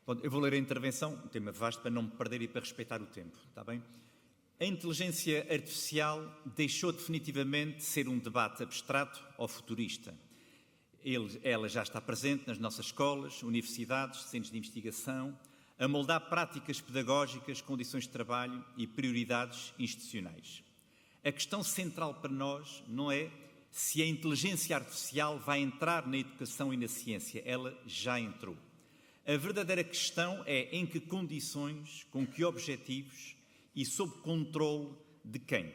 Bom, eu vou ler a intervenção, um tema vasto para não me perder e para respeitar o tempo, está bem? A inteligência artificial deixou definitivamente de ser um debate abstrato ou futurista. Ela já está presente nas nossas escolas, universidades, centros de investigação, a moldar práticas pedagógicas, condições de trabalho e prioridades institucionais. A questão central para nós não é se a inteligência artificial vai entrar na educação e na ciência. Ela já entrou. A verdadeira questão é em que condições, com que objetivos e sob controle de quem.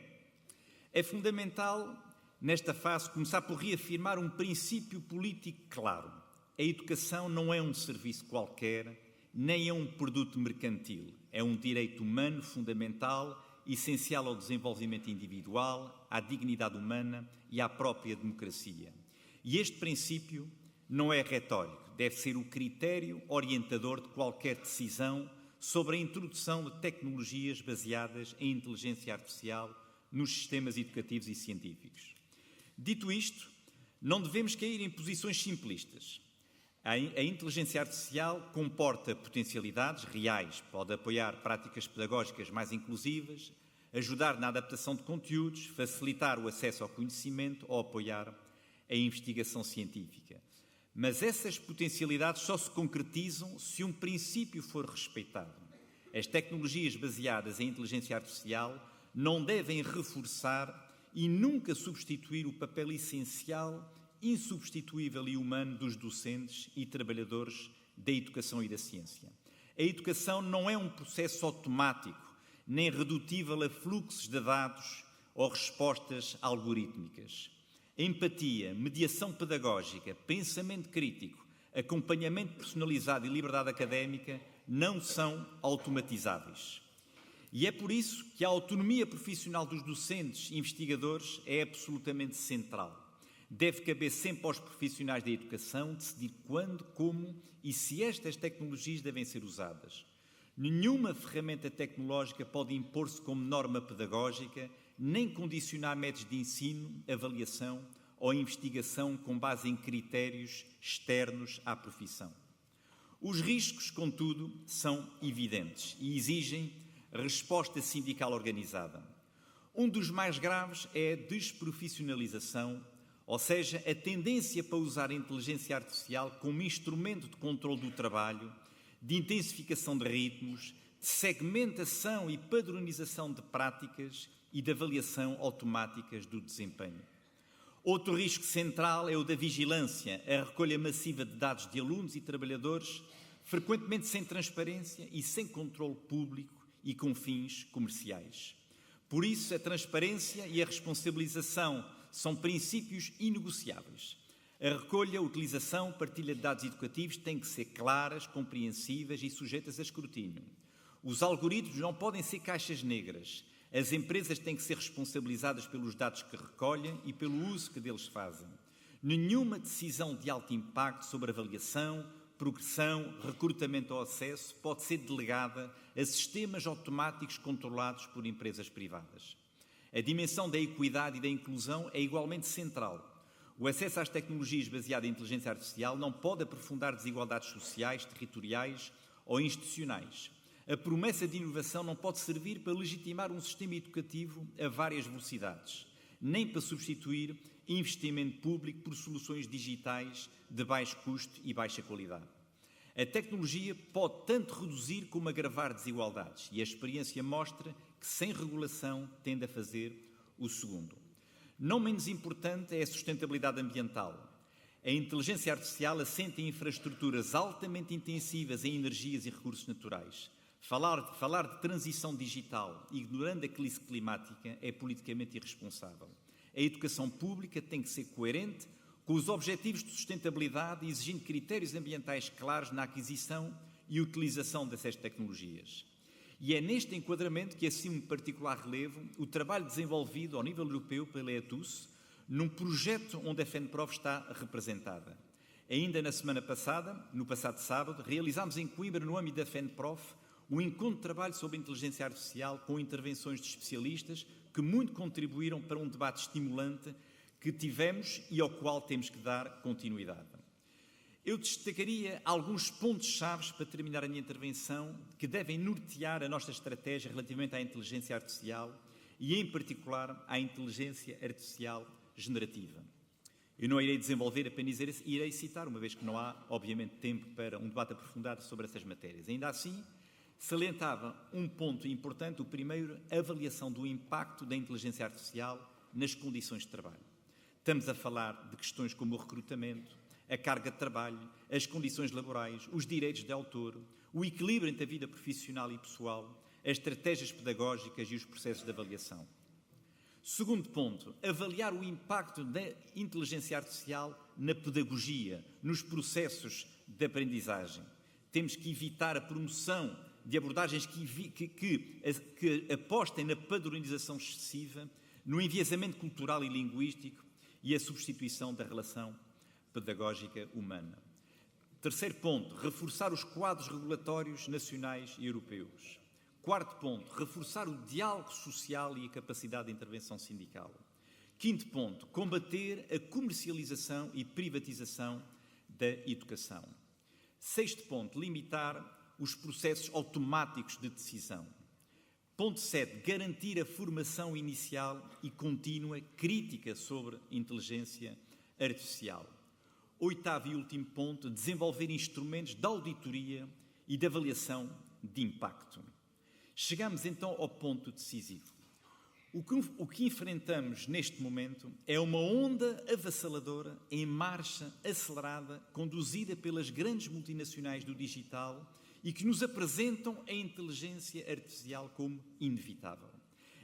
É fundamental, nesta fase, começar por reafirmar um princípio político claro. A educação não é um serviço qualquer, nem é um produto mercantil. É um direito humano fundamental, essencial ao desenvolvimento individual, à dignidade humana e à própria democracia. E este princípio não é retórico, deve ser o critério orientador de qualquer decisão sobre a introdução de tecnologias baseadas em inteligência artificial nos sistemas educativos e científicos. Dito isto, não devemos cair em posições simplistas. A inteligência artificial comporta potencialidades reais, pode apoiar práticas pedagógicas mais inclusivas, ajudar na adaptação de conteúdos, facilitar o acesso ao conhecimento ou apoiar a investigação científica. Mas essas potencialidades só se concretizam se um princípio for respeitado. As tecnologias baseadas em inteligência artificial não devem reforçar e nunca substituir o papel essencial, insubstituível e humano dos docentes e trabalhadores da educação e da ciência. A educação não é um processo automático, nem redutível a fluxos de dados ou respostas algorítmicas. Empatia, mediação pedagógica, pensamento crítico, acompanhamento personalizado e liberdade académica não são automatizáveis. E é por isso que a autonomia profissional dos docentes e investigadores é absolutamente central. Deve caber sempre aos profissionais da educação decidir quando, como e se estas tecnologias devem ser usadas. Nenhuma ferramenta tecnológica pode impor-se como norma pedagógica, nem condicionar métodos de ensino, avaliação ou investigação com base em critérios externos à profissão. Os riscos, contudo, são evidentes e exigem resposta sindical organizada. Um dos mais graves é a desprofissionalização, ou seja, a tendência para usar a inteligência artificial como instrumento de controle do trabalho, de intensificação de ritmos, de segmentação e padronização de práticas e de avaliação automáticas do desempenho. Outro risco central é o da vigilância, a recolha massiva de dados de alunos e trabalhadores, frequentemente sem transparência e sem controle público e com fins comerciais. Por isso, a transparência e a responsabilização são princípios inegociáveis. A recolha, a utilização, partilha de dados educativos têm que ser claras, compreensíveis e sujeitas a escrutínio. Os algoritmos não podem ser caixas negras. As empresas têm que ser responsabilizadas pelos dados que recolhem e pelo uso que deles fazem. Nenhuma decisão de alto impacto sobre avaliação, progressão, recrutamento ou acesso pode ser delegada a sistemas automáticos controlados por empresas privadas. A dimensão da equidade e da inclusão é igualmente central. O acesso às tecnologias baseado em inteligência artificial não pode aprofundar desigualdades sociais, territoriais ou institucionais. A promessa de inovação não pode servir para legitimar um sistema educativo a várias velocidades, nem para substituir investimento público por soluções digitais de baixo custo e baixa qualidade. A tecnologia pode tanto reduzir como agravar desigualdades e a experiência mostra que sem regulação tende a fazer o segundo. Não menos importante é a sustentabilidade ambiental. A inteligência artificial assenta em infraestruturas altamente intensivas em energias e recursos naturais. Falar de transição digital, ignorando a crise climática, é politicamente irresponsável. A educação pública tem que ser coerente com os objetivos de sustentabilidade, exigindo critérios ambientais claros na aquisição e utilização dessas tecnologias. E é neste enquadramento que assume particular relevo o trabalho desenvolvido ao nível europeu pela ETUS, num projeto onde a FENPROF está representada. Ainda na semana passada, no passado sábado, realizámos em Coimbra, no âmbito da FENPROF, um encontro de trabalho sobre inteligência artificial com intervenções de especialistas que muito contribuíram para um debate estimulante que tivemos e ao qual temos que dar continuidade. Eu destacaria alguns pontos-chave para terminar a minha intervenção que devem nortear a nossa estratégia relativamente à inteligência artificial e, em particular, à inteligência artificial generativa. Eu não irei desenvolver, apenas irei citar, uma vez que não há, obviamente, tempo para um debate aprofundado sobre essas matérias. Ainda assim, salientava um ponto importante, o primeiro, a avaliação do impacto da inteligência artificial nas condições de trabalho. Estamos a falar de questões como o recrutamento, a carga de trabalho, as condições laborais, os direitos de autor, o equilíbrio entre a vida profissional e pessoal, as estratégias pedagógicas e os processos de avaliação. Segundo ponto, avaliar o impacto da inteligência artificial na pedagogia, nos processos de aprendizagem. Temos que evitar a promoção de abordagens que apostem na padronização excessiva, no enviesamento cultural e linguístico e a substituição da relação pedagógica humana. Terceiro ponto, reforçar os quadros regulatórios nacionais e europeus. Quarto ponto, reforçar o diálogo social e a capacidade de intervenção sindical. Quinto ponto, combater a comercialização e privatização da educação. Sexto ponto, limitar os processos automáticos de decisão. Ponto 7, garantir a formação inicial e contínua crítica sobre inteligência artificial. Oitavo e último ponto, desenvolver instrumentos de auditoria e de avaliação de impacto. Chegamos então ao ponto decisivo. O que enfrentamos neste momento é uma onda avassaladora em marcha acelerada, conduzida pelas grandes multinacionais do digital e que nos apresentam a inteligência artificial como inevitável.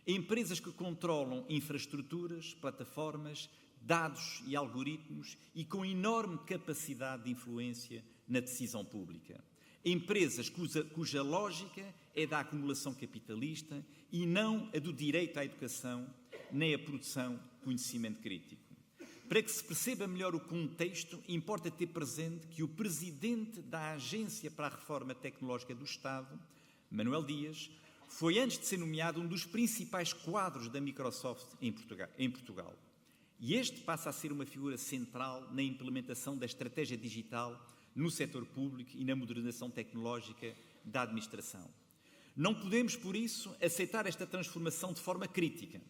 Empresas que controlam infraestruturas, plataformas, dados e algoritmos e com enorme capacidade de influência na decisão pública. Empresas cuja lógica é da acumulação capitalista e não a do direito à educação, nem a produção de conhecimento crítico. Para que se perceba melhor o contexto, importa ter presente que o presidente da Agência para a Reforma Tecnológica do Estado, Manuel Dias, foi, antes de ser nomeado, um dos principais quadros da Microsoft em Portugal. E este passa a ser uma figura central na implementação da estratégia digital no setor público e na modernização tecnológica da administração. Não podemos, por isso, aceitar esta transformação de forma crítica.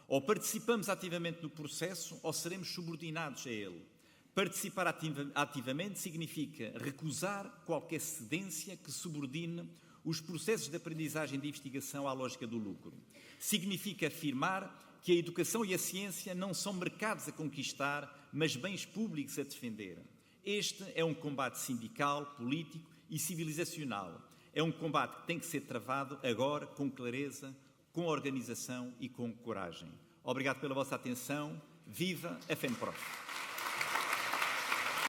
Ou participamos ativamente no processo ou seremos subordinados a ele. Participar ativamente significa recusar qualquer cedência que subordine os processos de aprendizagem e de investigação à lógica do lucro. Significa afirmar que a educação e a ciência não são mercados a conquistar, mas bens públicos a defender. Este é um combate sindical, político e civilizacional. É um combate que tem que ser travado agora com clareza, com organização e com coragem. Obrigado pela vossa atenção. Viva a FENPROF!